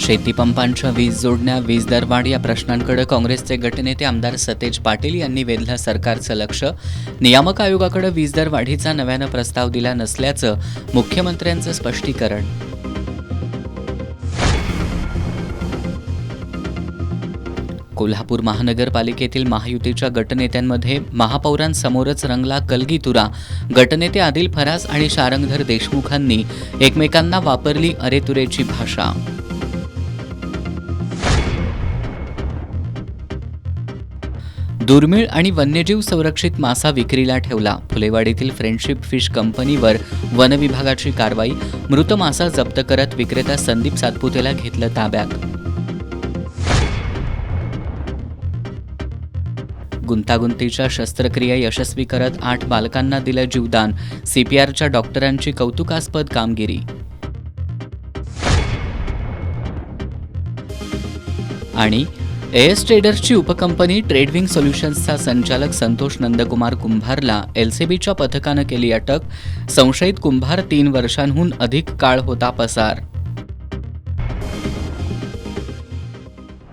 शेतीपंपांच्या वीज जोडण्या, वीज दरवाढ या प्रश्नांकडे काँग्रेसचे गटनेते आमदार सतेज पाटील यांनी वेधलं सरकारचं लक्ष. नियामक आयोगाकडे वीज दरवाढीचा नव्यानं प्रस्ताव दिला नसल्याचं मुख्यमंत्र्यांचं स्पष्टीकरण. कोल्हापूर महानगरपालिकेतील महायुतीच्या गटनेत्यांमध्ये महापौरांसमोरच रंगला कलगीतुरा. गटनेते आदिल फरास आणि शारंगधर देशमुखांनी एकमेकांना वापरली अरेतुरेची भाषा. दुर्मिळ आणि वन्यजीव संरक्षित मासा विक्रीला ठेवला. फुलेवाडीतील फ्रेंडशिप फिश कंपनीवर वनविभागाची कारवाई. मृत मासा जप्त करत विक्रेता संदीप सातपुतेला घेतलं ताब्यात. गुंतागुंतीच्या शस्त्रक्रिया यशस्वी करत 8 बालकांना दिलं जीवदान. सीपीआरच्या डॉक्टरांची कौतुकास्पद कामगिरी. आणि एएस ट्रेडर्सची उपकंपनी ट्रेडविंग सोल्युशन्सचा संचालक संतोष नंदकुमार कुंभारला एलसीबीच्या पथकानं केली अटक. संशयित कुंभार 3 वर्षांहून अधिक काळ होता पसार.